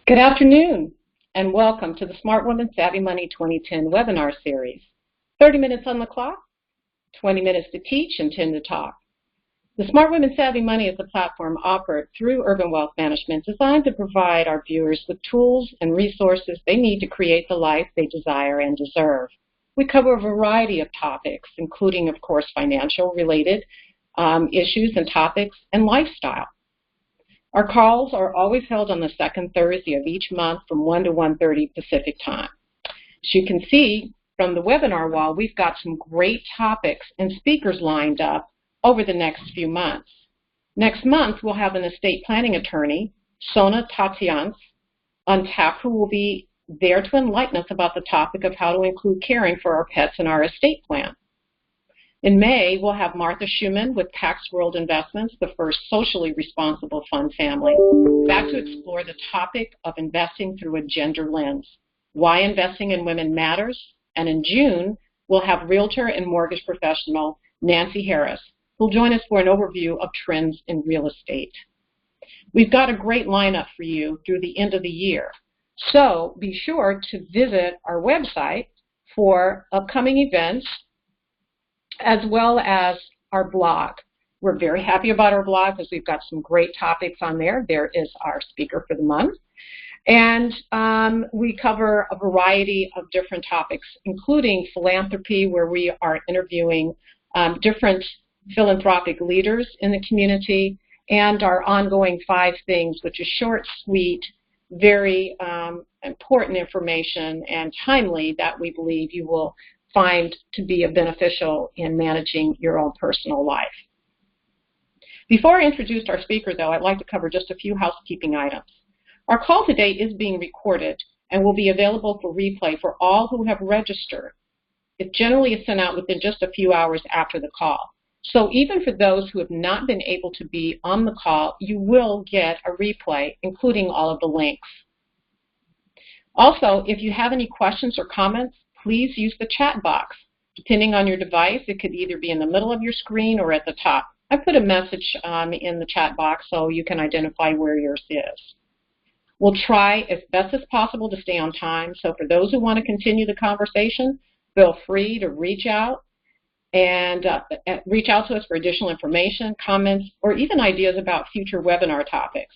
Good afternoon, and welcome to the Smart Women Savvy Money 2010 webinar series. 30 minutes on the clock, 20 minutes to teach, and 10 to talk. The Smart Women Savvy Money is a platform offered through Urban Wealth Management designed to provide our viewers with tools and resources they need to create the life they desire and deserve. We cover a variety of topics, including, of course, financial-related issues and topics and lifestyle. Our calls are always held on the second Thursday of each month from 1 to 1:30 Pacific time. As you can see from the webinar wall, we've got some great topics and speakers lined up over the next few months. Next month, we'll have an estate planning attorney, Sona Tatians, on tap, who will be there to enlighten us about the topic of how to include caring for our pets in our estate plan. In May, we'll have Martha Schumann with Tax World Investments, the first socially responsible fund family, back to explore the topic of investing through a gender lens, why investing in women matters. And in June, we'll have realtor and mortgage professional Nancy Harris, who'll join us for an overview of trends in real estate. We've got a great lineup for you through the end of the year, so be sure to visit our website for upcoming events, as well as our blog. We're very happy about our blog because we've got some great topics on there. There is our speaker for the month. And we cover a variety of different topics, including philanthropy, where we are interviewing different philanthropic leaders in the community, and our ongoing 5 things, which is short, sweet, very important information and timely that we believe you will find to be beneficial in managing your own personal life. Before I introduce our speaker, though, I'd like to cover just a few housekeeping items. Our call today is being recorded and will be available for replay for all who have registered. It generally is sent out within just a few hours after the call. So even for those who have not been able to be on the call, you will get a replay, including all of the links. Also, if you have any questions or comments, please use the chat box. Depending on your device, it could either be in the middle of your screen or at the top. I put a message in the chat box so you can identify where yours is. We'll try as best as possible to stay on time, so for those who want to continue the conversation, feel free to reach out and reach out to us for additional information, comments, or even ideas about future webinar topics.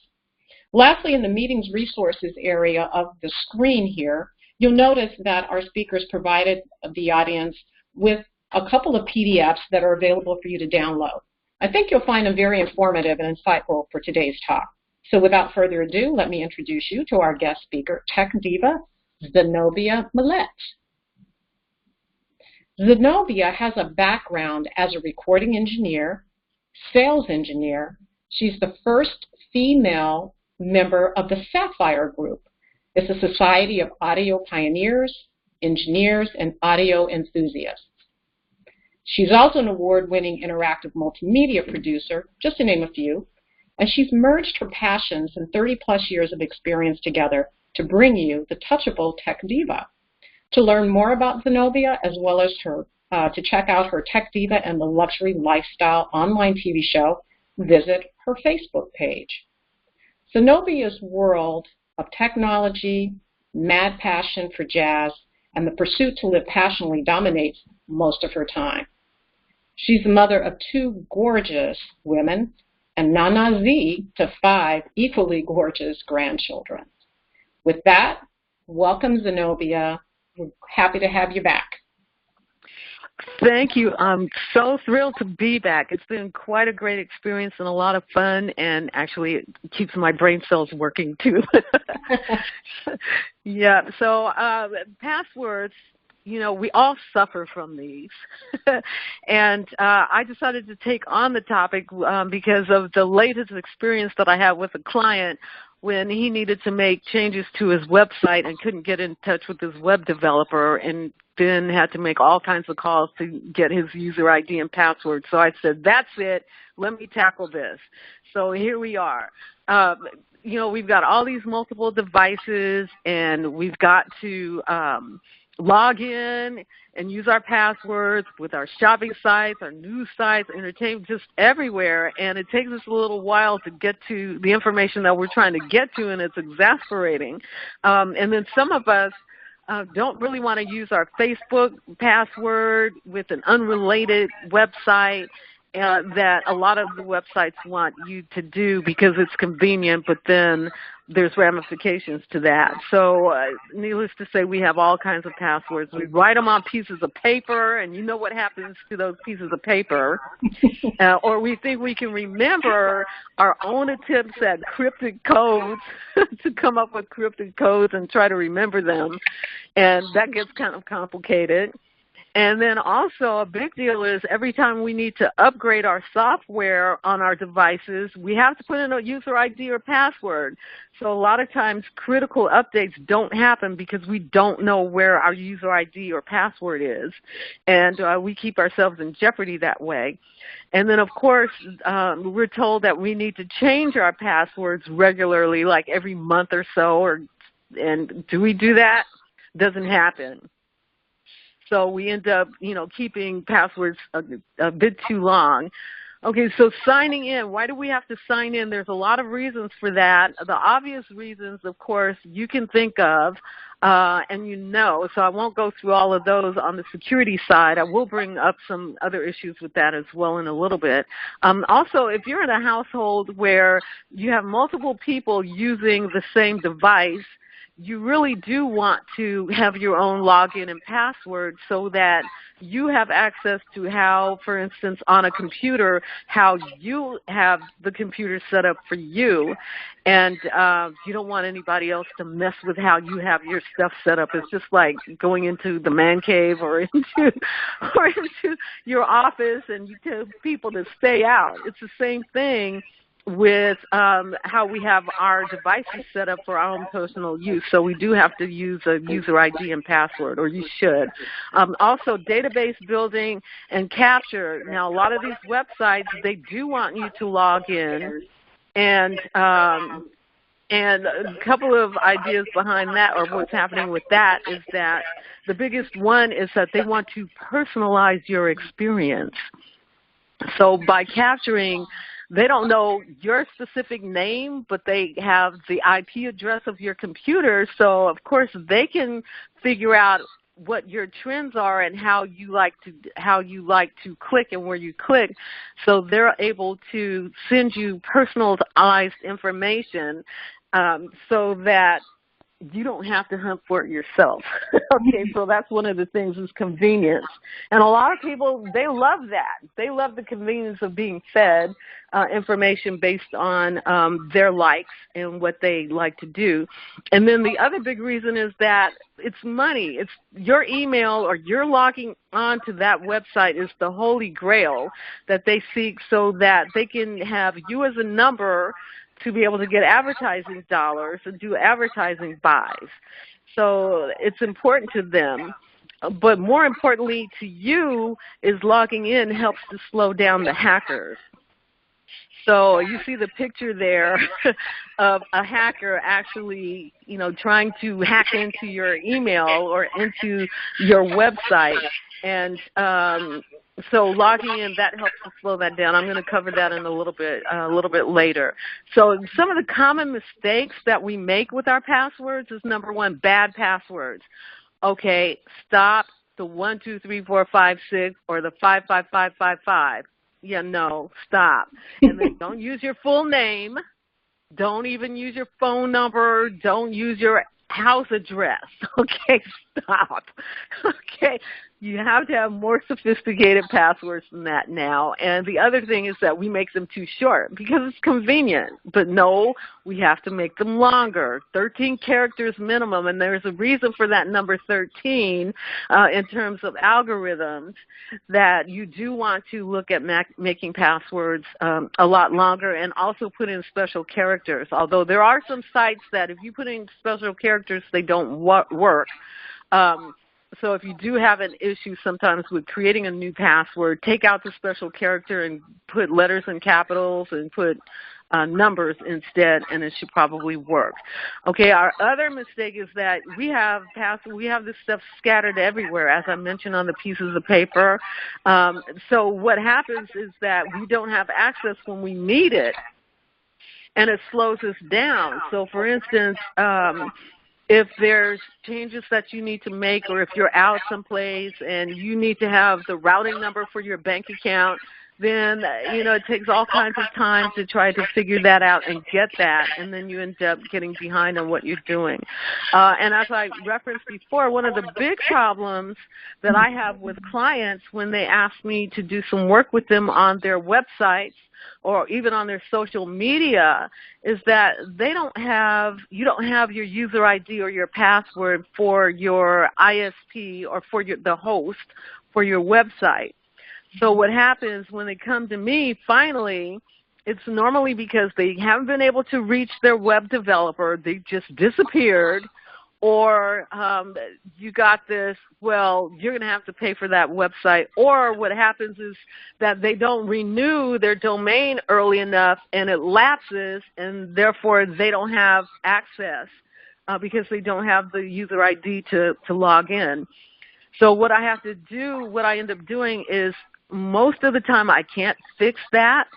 Lastly, in the meetings resources area of the screen here, you'll notice that our speakers provided the audience with a couple of PDFs that are available for you to download. I think you'll find them very informative and insightful for today's talk. So without further ado, let me introduce you to our guest speaker, tech diva Zenobia Millet. Zenobia has a background as a recording engineer, sales engineer. She's the first female member of the Sapphire Group. It's a society of audio pioneers, engineers, and audio enthusiasts. She's also an award-winning interactive multimedia producer, just to name a few, and she's merged her passions and 30-plus years of experience together to bring you the touchable tech diva. To learn more about Zenobia, as well as to check out her Tech Diva and the Luxury Lifestyle online TV show, visit her Facebook page. Zenobia's world of technology, mad passion for jazz, and the pursuit to live passionately dominates most of her time. She's the mother of 2 gorgeous women and Nana Z to 5 equally gorgeous grandchildren. With that, welcome, Zenobia. We're happy to have you back. Thank you. I'm so thrilled to be back. It's been quite a great experience and a lot of fun, and actually it keeps my brain cells working too. Yeah, so passwords, you know, we all suffer from these. And I decided to take on the topic because of the latest experience that I had with a client when he needed to make changes to his website and couldn't get in touch with his web developer, and then had to make all kinds of calls to get his user ID and password. So I said, that's it. Let me tackle this. So here we are. You know, we've got all these multiple devices, and we've got to log in and use our passwords with our shopping sites, our news sites, entertainment, just everywhere. And it takes us a little while to get to the information that we're trying to get to, and it's exasperating. And then some of us don't really want to use our Facebook password with an unrelated website that a lot of the websites want you to do because it's convenient, but then there's ramifications to that. So needless to say, we have all kinds of passwords. We write them on pieces of paper, and you know what happens to those pieces of paper. Or we think we can remember our own attempts at cryptic codes to come up with cryptic codes and try to remember them, and that gets kind of complicated. And then also a big deal is every time we need to upgrade our software on our devices, we have to put in a user ID or password. So a lot of times critical updates don't happen because we don't know where our user ID or password is. And we keep ourselves in jeopardy that way. And then, of course, we're told that we need to change our passwords regularly, like every month or so. And do we do that? Doesn't happen. So we end up, keeping passwords a bit too long. Okay, so signing in. Why do we have to sign in? There's a lot of reasons for that. The obvious reasons, of course, you can think of, and so I won't go through all of those on the security side. I will bring up some other issues with that as well in a little bit. Also, if you're in a household where you have multiple people using the same device, you really do want to have your own login and password so that you have access to how, for instance, on a computer, how you have the computer set up for you. And you don't want anybody else to mess with how you have your stuff set up. It's just like going into the man cave or into your office and you tell people to stay out. It's the same thing with how we have our devices set up for our own personal use. So we do have to use a user ID and password, or you should. Also, database building and capture. Now, a lot of these websites, they do want you to log in. And a couple of ideas behind that, or what's happening with that, is that the biggest one is that they want to personalize your experience. So by capturing, they don't know your specific name, but they have the IP address of your computer. So, of course, they can figure out what your trends are and how you like to click and where you click. So they're able to send you personalized information so that you don't have to hunt for it yourself. Okay, so that's one of the things is convenience. And a lot of people, they love that. They love the convenience of being fed information based on their likes and what they like to do. And then the other big reason is that it's money. It's your email or your logging on to that website is the holy grail that they seek so that they can have you as a number to be able to get advertising dollars and do advertising buys. So it's important to them. But more importantly to you is logging in helps to slow down the hackers. So you see the picture there of a hacker actually, trying to hack into your email or into your website. And so logging in, that helps to slow that down. I'm going to cover that in a little bit later. So some of the common mistakes that we make with our passwords is, number one, bad passwords. Okay, stop the 1, 2, 3, 4, 5, 6 or the 55555. Yeah, no, stop. And then don't use your full name. Don't even use your phone number. Don't use your house address. Okay, stop. Okay, you have to have more sophisticated passwords than that now. And the other thing is that we make them too short because it's convenient. But no, we have to make them longer, 13 characters minimum. And there's a reason for that number 13 in terms of algorithms, that you do want to look at making passwords a lot longer and also put in special characters. Although there are some sites that if you put in special characters, they don't work. So if you do have an issue sometimes with creating a new password, take out the special character and put letters and capitals and put numbers instead, and it should probably work. Okay, our other mistake is that we have this stuff scattered everywhere, as I mentioned on the pieces of paper. So what happens is that we don't have access when we need it, and it slows us down. So for instance, if there's changes that you need to make, or if you're out someplace and you need to have the routing number for your bank account, then, it takes all kinds of time to try to figure that out and get that, and then you end up getting behind on what you're doing. And as I referenced before, one of the big problems that I have with clients when they ask me to do some work with them on their websites or even on their social media is that you don't have your user ID or your password for your ISP or for the host for your website. So what happens when they come to me, finally, it's normally because they haven't been able to reach their web developer. They just disappeared. Or you got this, well, you're going to have to pay for that website. Or what happens is that they don't renew their domain early enough and it lapses, and therefore they don't have access because they don't have the user ID to log in. So what I end up doing is, most of the time I can't fix that,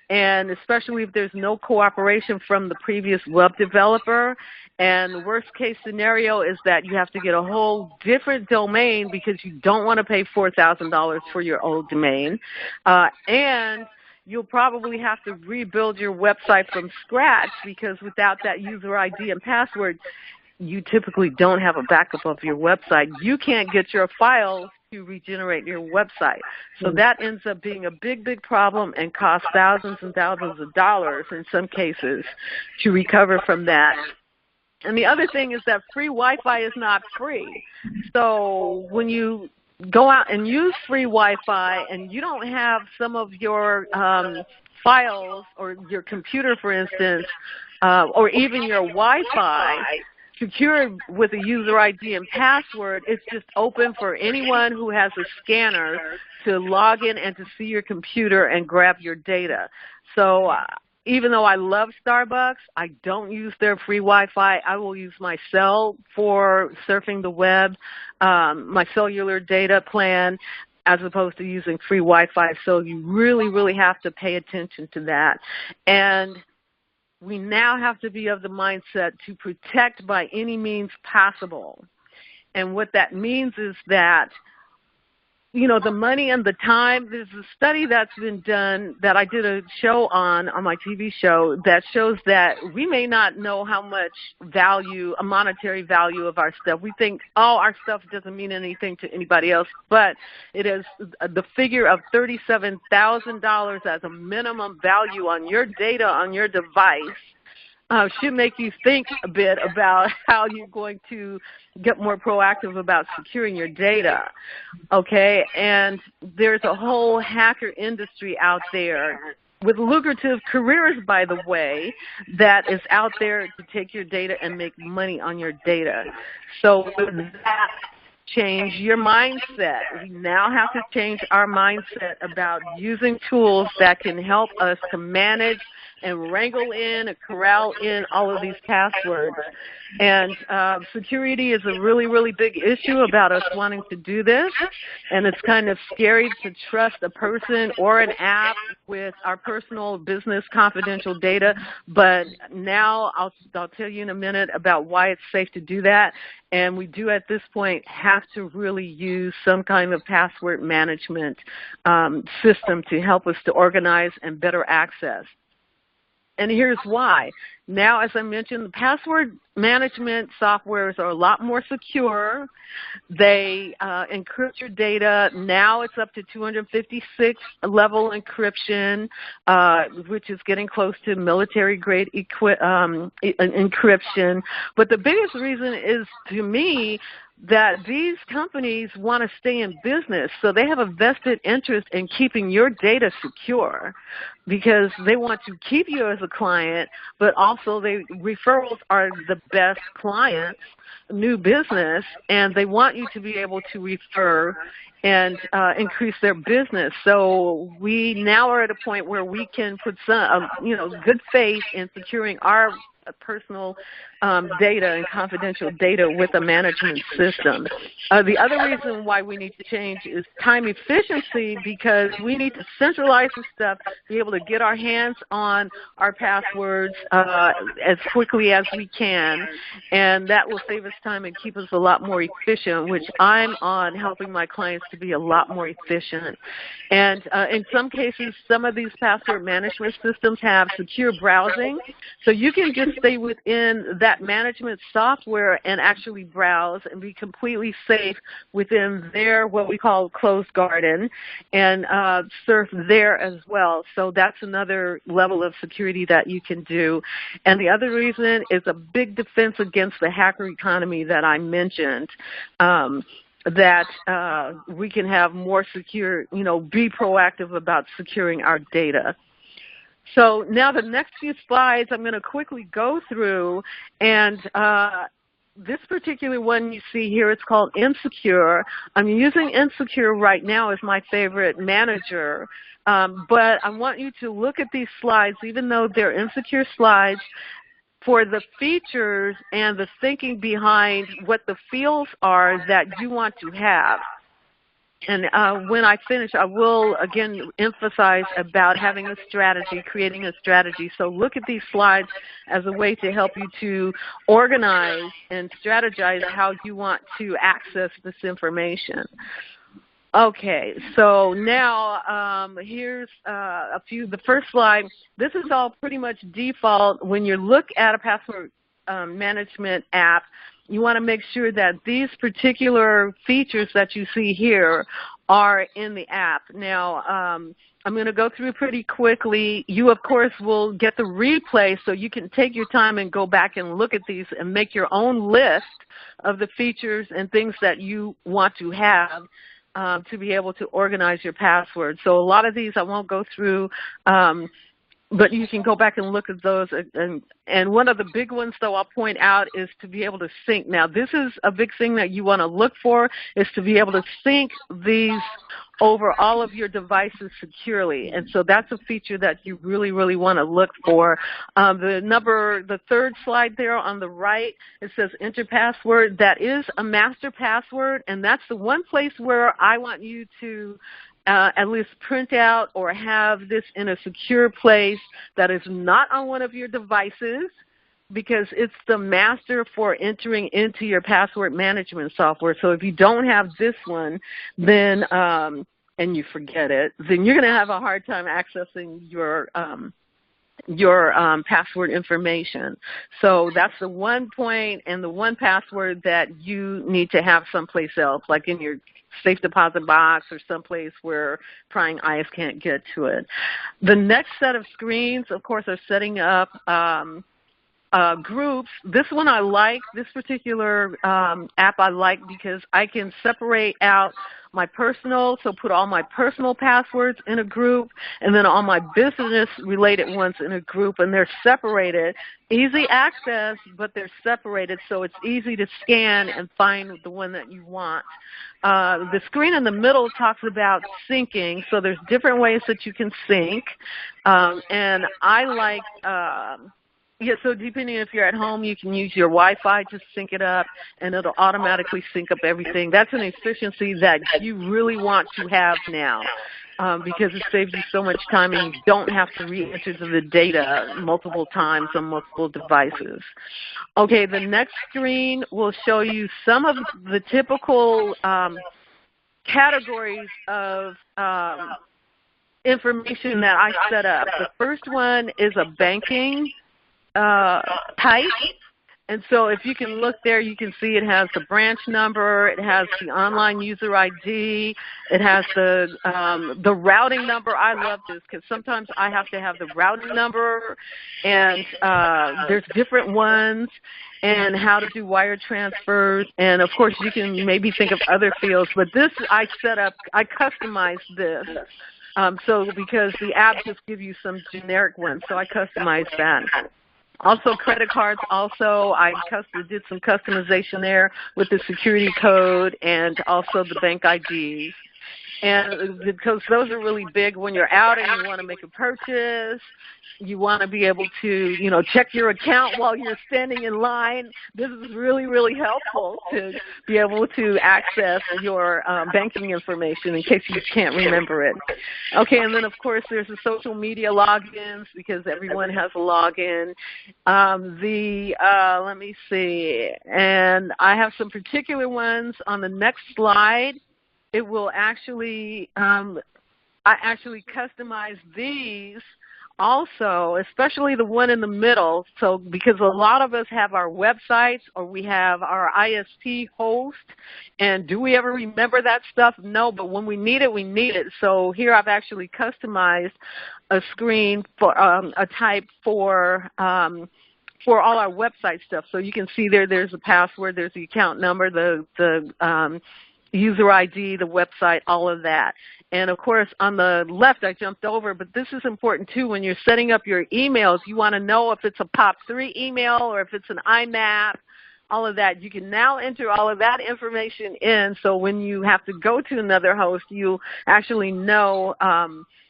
and especially if there's no cooperation from the previous web developer. And the worst case scenario is that you have to get a whole different domain because you don't want to pay $4,000 for your old domain. And you'll probably have to rebuild your website from scratch because without that user ID and password, you typically don't have a backup of your website. You can't get your files to regenerate your website. So that ends up being a big, big problem and costs thousands and thousands of dollars in some cases to recover from that. And the other thing is that free Wi-Fi is not free. So when you go out and use free Wi-Fi and you don't have some of your files or your computer, for instance, or even your Wi-Fi secured with a user ID and password, it's just open for anyone who has a scanner to log in and to see your computer and grab your data. So even though I love Starbucks, I don't use their free Wi-Fi. I will use my cell for surfing the web, my cellular data plan, as opposed to using free Wi-Fi. So you really, really have to pay attention to that. And we now have to be of the mindset to protect by any means possible. And what that means is that, the money and the time, there's a study that's been done that I did a show on my TV show that shows that we may not know how much value, a monetary value of our stuff. We think, our stuff doesn't mean anything to anybody else, but it is the figure of $37,000 as a minimum value on your data on your device. Should make you think a bit about how you're going to get more proactive about securing your data, okay? And there's a whole hacker industry out there with lucrative careers, by the way, that is out there to take your data and make money on your data. So with that, change your mindset. We now have to change our mindset about using tools that can help us to manage and wrangle in and corral in all of these passwords. And security is a really, really big issue about us wanting to do this. And it's kind of scary to trust a person or an app with our personal business confidential data. But now I'll tell you in a minute about why it's safe to do that. And we do at this point have to really use some kind of password management system to help us to organize and better access. And here's why. Now, as I mentioned, the password management softwares are a lot more secure. They encrypt your data. Now it's up to 256 level encryption, which is getting close to military-grade encryption. But the biggest reason is, to me, that these companies want to stay in business, so they have a vested interest in keeping your data secure because they want to keep you as a client, but also referrals are the best clients, new business, and they want you to be able to refer and increase their business. So we now are at a point where we can put some, good faith in securing our personal data and confidential data with a management system. The other reason why we need to change is time efficiency, because we need to centralize the stuff, be able to get our hands on our passwords as quickly as we can, and that will save us time and keep us a lot more efficient, which I'm on helping my clients to be a lot more efficient. And in some cases, some of these password management systems have secure browsing, so you can just stay within that management software and actually browse and be completely safe within their, what we call, closed garden, and surf there as well. So that's another level of security that you can do. And the other reason is a big defense against the hacker economy that I mentioned. That we can have more secure, be proactive about securing our data. So now the next few slides I'm going to quickly go through, and this particular one you see here, it's called Insecure. I'm using Insecure right now as my favorite manager, but I want you to look at these slides, even though they're Insecure slides, for the features and the thinking behind what the fields are that you want to have. And when I finish, I will, again, emphasize about having a strategy, creating a strategy. So look at these slides as a way to help you to organize and strategize how you want to access this information. Okay, so now here's a few. The first slide, this is all pretty much default. When you look at a password management app, you want to make sure that these particular features that you see here are in the app. Now, I'm going to go through pretty quickly. You, of course, will get the replay, so you can take your time and go back and look at these and make your own list of the features and things that you want to have to be able to organize your password. So a lot of these I won't go through, but you can go back and look at those. And one of the big ones, though, I'll point out is to be able to sync. Now, this is a big thing that you want to look for, is to be able to sync these over all of your devices securely. And so that's a feature that you really, really want to look for. The third slide there on the right, it says enter password. That is a master password, and that's the one place where I want you to at least print out or have this in a secure place that is not on one of your devices, because it's the master for entering into your password management software. So if you don't have this one, then and you forget it, then you're going to have a hard time accessing your password information. So that's the one point and the one password that you need to have someplace else, like in your safe deposit box or someplace where prying eyes can't get to it. The next set of screens, of course, are setting up groups. This one I like. This particular app I like because I can separate out my personal, so put all my personal passwords in a group, and then all my business-related ones in a group, and they're separated. Easy access, but they're separated, so it's easy to scan and find the one that you want. The screen in the middle talks about syncing, so there's different ways that you can sync, and I like so depending if you're at home, you can use your Wi-Fi to sync it up, and it'll automatically sync up everything. That's an efficiency that you really want to have now, because it saves you so much time and you don't have to re-enter the data multiple times on multiple devices. Okay, the next screen will show you some of the typical categories of information that I set up. The first one is a banking type, and so if you can look there, you can see it has the branch number, it has the online user ID, it has the routing number. I love this because sometimes I have to have the routing number, and there's different ones, and how to do wire transfers, and of course you can maybe think of other fields, but this I set up, I customized this. So because the app just gives you some generic ones, so I customized that. Also credit cards, also I did some customization there with the security code and also the bank IDs. And because those are really big when you're out and you want to make a purchase. You want to be able to, check your account while you're standing in line. This is really, really helpful to be able to access your banking information in case you can't remember it. Okay, and then, of course, there's the social media logins because everyone has a login. Let me see, and I have some particular ones on the next slide. It will actually, I actually customize these also, especially the one in the middle. So because a lot of us have our websites or we have our ISP host, and do we ever remember that stuff? No, but when we need it, we need it. So here I've actually customized a screen for a type for all our website stuff. So you can see there's a password, there's the account number, the user ID, the website, all of that. And, of course, on the left, I jumped over, but this is important, too. When you're setting up your emails, you want to know if it's a POP3 email or if it's an IMAP, all of that. You can now enter all of that information in, so when you have to go to another host, you actually know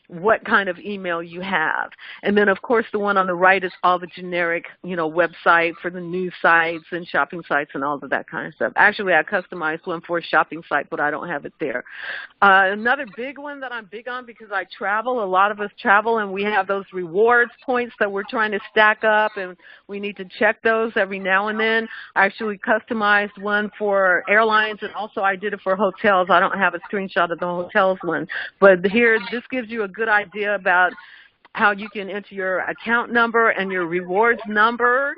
what kind of email you have. And then, of course, the one on the right is all the generic, website for the news sites and shopping sites and all of that kind of stuff. Actually, I customized one for a shopping site, but I don't have it there. Another big one that I'm big on because I travel, a lot of us travel, and we have those rewards points that we're trying to stack up, and we need to check those every now and then. I actually customized one for airlines, and also I did it for hotels. I don't have a screenshot of the hotels one, but here, this gives you a good idea about how you can enter your account number and your rewards number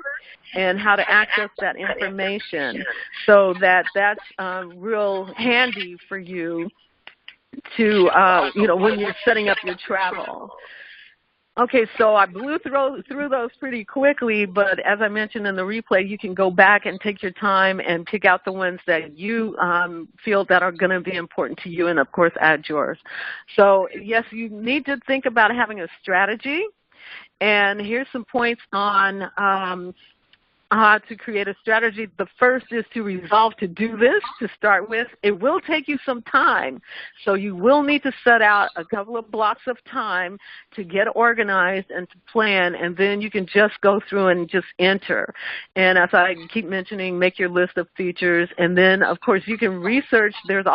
and how to access that information. So that's real handy for you to, when you're setting up your travel. Okay, so I blew through those pretty quickly, but as I mentioned in the replay, you can go back and take your time and pick out the ones that you feel that are going to be important to you and, of course, add yours. So, yes, you need to think about having a strategy, and here's some points on to create a strategy. The first is to resolve to do this to start with. It will take you some time, so you will need to set out a couple of blocks of time to get organized and to plan, and then you can just go through and just enter. And as I keep mentioning, make your list of features, and then, of course, you can research. There's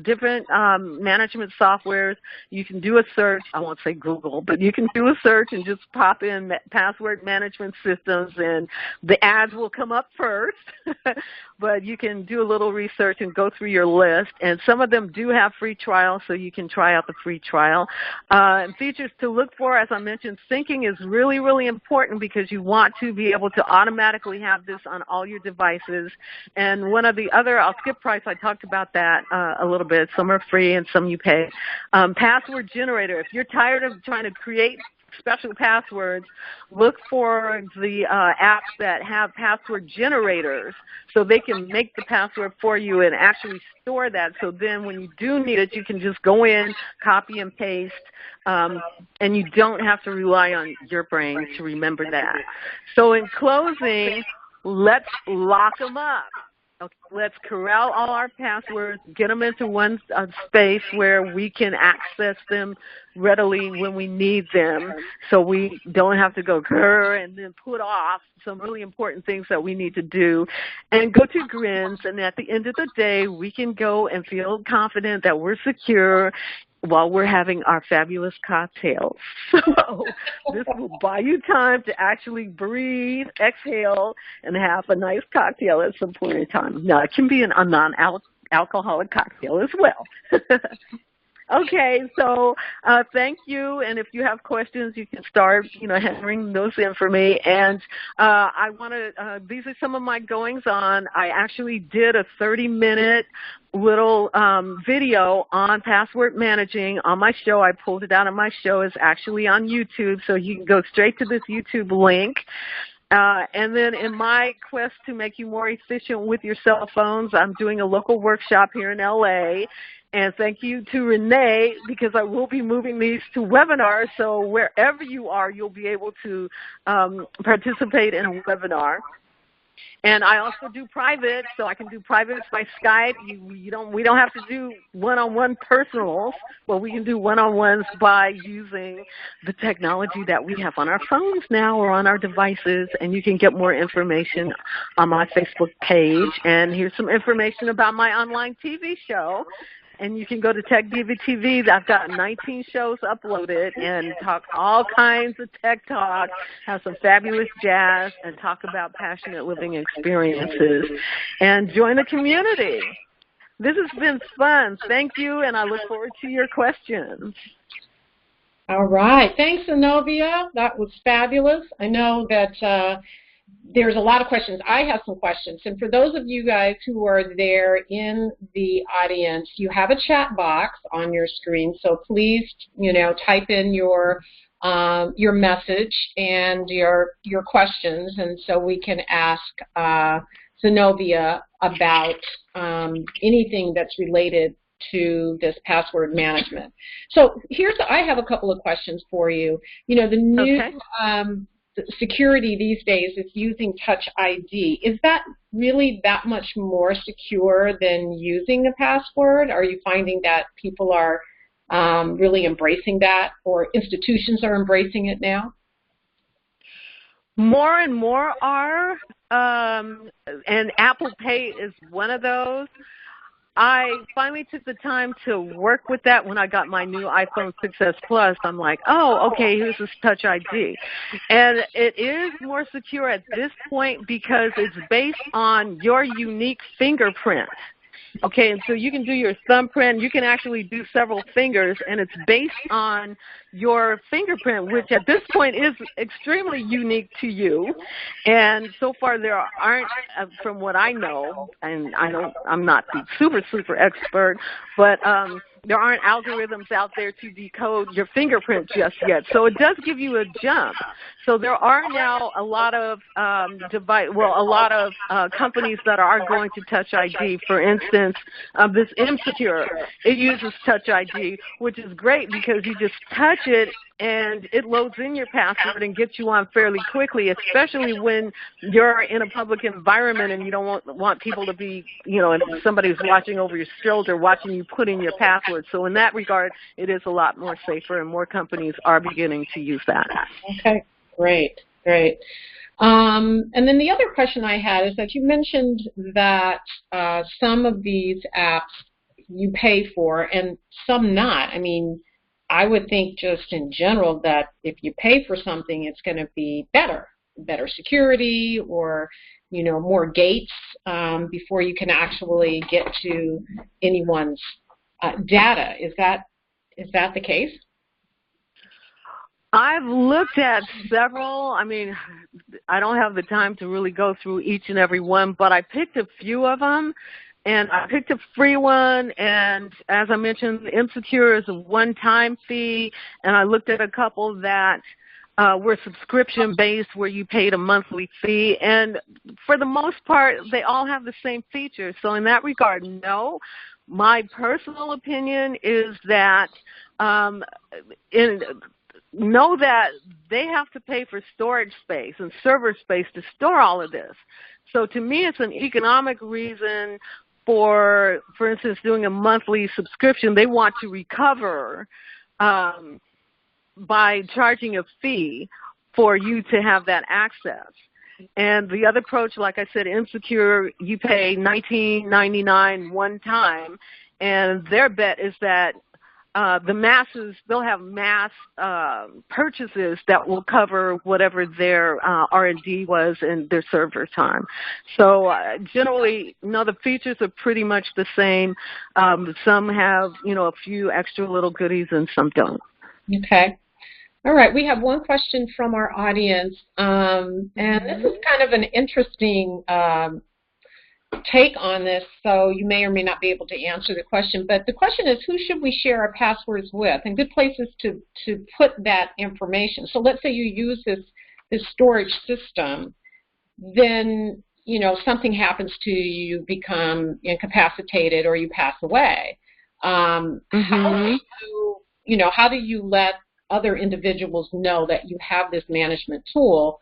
different management softwares. You can do a search. I won't say Google, but you can do a search and just pop in password management systems, and the ads will come up first, but you can do a little research and go through your list. And some of them do have free trials, so you can try out the free trial. And features to look for, as I mentioned, syncing is really, really important because you want to be able to automatically have this on all your devices. And one of the other, I'll skip price, I talked about that a little bit. Some are free and some you pay. Password generator. If you're tired of trying to create special passwords, look for the apps that have password generators so they can make the password for you and actually store that. So then when you do need it, you can just go in, copy and paste, and you don't have to rely on your brain to remember that. So in closing, let's lock them up. Okay, let's corral all our passwords, get them into one space where we can access them readily when we need them, so we don't have to go and then put off some really important things that we need to do, and go to grins, and at the end of the day, we can go and feel confident that we're secure while we're having our fabulous cocktails. So this will buy you time to actually breathe, exhale, and have a nice cocktail at some point in time. Now, it can be a non-alcoholic cocktail as well. Okay, so thank you, and if you have questions, you can start, hammering those in for me. And I want to, these are some of my goings on. I actually did a 30-minute little video on password managing on my show. I pulled it out of my show. It's actually on YouTube, so you can go straight to this YouTube link. And then in my quest to make you more efficient with your cell phones, I'm doing a local workshop here in LA. And thank you to Renee, because I will be moving these to webinars, so wherever you are, you'll be able to participate in a webinar. And I also do private, so I can do privates by Skype. We don't have to do one-on-one personals, but we can do one-on-ones by using the technology that we have on our phones now or on our devices. And you can get more information on my Facebook page. And here's some information about my online TV show. And you can go to Tech Diva TV. I've got 19 shows uploaded and talk all kinds of tech talk, have some fabulous jazz, and talk about passionate living experiences. And join the community. This has been fun. Thank you, and I look forward to your questions. All right. Thanks, Zenobia. That was fabulous. I know that there's a lot of questions. I have some questions. And for those of you guys who are there in the audience, you have a chat box on your screen. So please, type in your message and your questions, and so we can ask Zenobia about anything that's related to this password management. So I have a couple of questions for you. The new security these days is using Touch ID. Is that really that much more secure than using a password? Are you finding that people are really embracing that, or institutions are embracing it now? More and more are, and Apple Pay is one of those. I finally took the time to work with that when I got my new iPhone 6s Plus. I'm like, oh, okay, here's this Touch ID. And it is more secure at this point because it's based on your unique fingerprint. Okay, and so you can do your thumbprint. You can actually do several fingers, and it's based on your fingerprint, which at this point is extremely unique to you. And so far there aren't, from what I know, and I'm not the super expert, but there aren't algorithms out there to decode your fingerprint just yet. So it does give you a jump. So there are now a lot of companies that are going to Touch ID. For instance, this Insecure, it uses Touch ID, which is great because you just touch it and it loads in your password and gets you on fairly quickly, especially when you're in a public environment and you don't want people to be, and somebody's watching over your shoulder, watching you put in your password. So in that regard, it is a lot more safer, and more companies are beginning to use that. Okay, great. And then the other question I had is that you mentioned that some of these apps you pay for and some not. I mean, I would think just in general that if you pay for something, it's going to be better security, or more gates before you can actually get to anyone's data. Is that the case? I've looked at several. I mean, I don't have the time to really go through each and every one, but I picked a few of them. And I picked a free one, and as I mentioned, Insecure is a one-time fee, and I looked at a couple that were subscription-based where you paid a monthly fee, and for the most part, they all have the same features. So in that regard, no. My personal opinion is that know that they have to pay for storage space and server space to store all of this. So to me, it's an economic reason for instance, doing a monthly subscription. They want to recover by charging a fee for you to have that access. And the other approach, like I said, Insecure, you pay $19.99 one time, and their bet is that the masses, they'll have mass purchases that will cover whatever their R&D was and their server time. So generally, no, the features are pretty much the same. Some have, a few extra little goodies, and some don't. Okay. All right. We have one question from our audience, and this is kind of an interesting take on this, so you may or may not be able to answer the question, but the question is, who should we share our passwords with, and good places to put that information. So let's say you use this storage system, then something happens to you, become incapacitated, or you pass away. How do you let other individuals know that you have this management tool,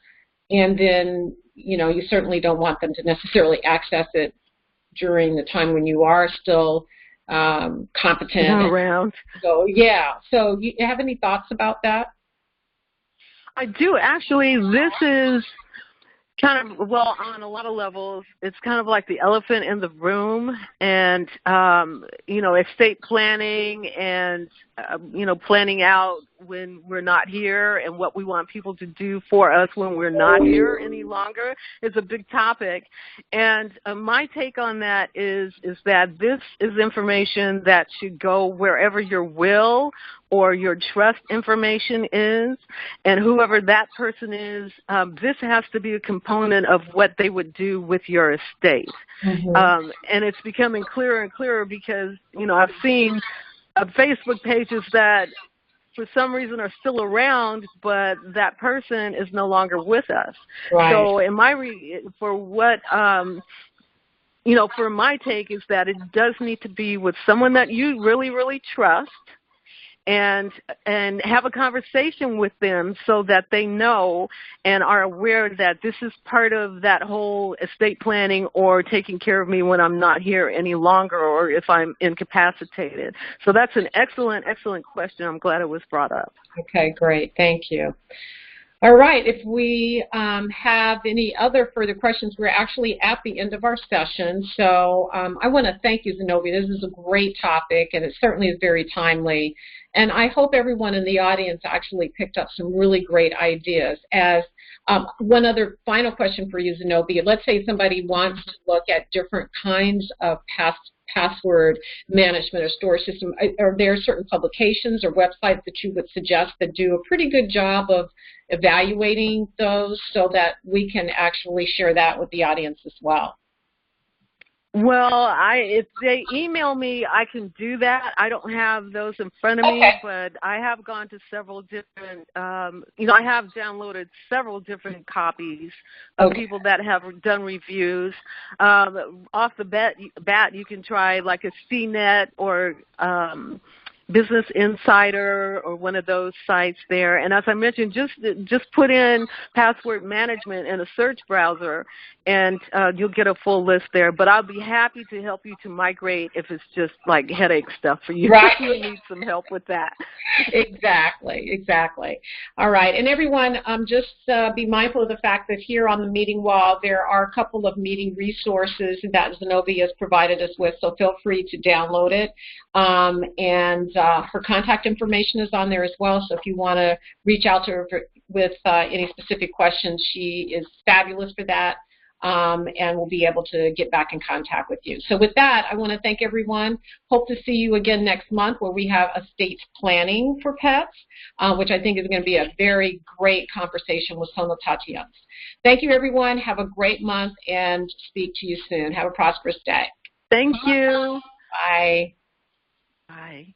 and then you certainly don't want them to necessarily access it during the time when you are still competent. Around. So, yeah. So you have any thoughts about that? I do. Actually, this is kind of, well, on a lot of levels, it's kind of like the elephant in the room, and, estate planning and, planning out when we're not here and what we want people to do for us when we're not here any longer is a big topic. And my take on that is that this is information that should go wherever your will or your trust information is, and whoever that person is, this has to be a component of what they would do with your estate. Mm-hmm. And it's becoming clearer and clearer because, I've seen Facebook pages that for some reason are still around, but that person is no longer with us. Right. So for my take is that it does need to be with someone that you really, really trust, and have a conversation with them so that they know and are aware that this is part of that whole estate planning or taking care of me when I'm not here any longer or if I'm incapacitated. So that's an excellent, excellent question. I'm glad it was brought up. Okay, great. Thank you. All right. If we have any other further questions, we're actually at the end of our session. So I want to thank you, Zenobia. This is a great topic, and it certainly is very timely. And I hope everyone in the audience actually picked up some really great ideas. As one other final question for you, Zenobia, let's say somebody wants to look at different kinds of password management or storage system. Are there certain publications or websites that you would suggest that do a pretty good job of evaluating those so that we can actually share that with the audience as well? Well, if they email me, I can do that. I don't have those in front of me, but I have gone to several different, I have downloaded several different copies of people that have done reviews. Off the bat, you can try like a CNET or Business Insider or one of those sites there. And as I mentioned, just put in password management in a search browser, and you'll get a full list there. But I'll be happy to help you to migrate if it's just like headache stuff for you. Right. You need some help with that. Exactly. All right. And everyone, just be mindful of the fact that here on the meeting wall, there are a couple of meeting resources that Zenobia has provided us with, so feel free to download it. And her contact information is on there as well, so if you want to reach out to her with any specific questions, she is fabulous for that. And we'll be able to get back in contact with you. So with that, I want to thank everyone. Hope to see you again next month where we have estate planning for pets, which I think is going to be a very great conversation with Sono Tatians. Thank you, everyone. Have a great month and speak to you soon. Have a prosperous day. Thank you. Bye. Bye.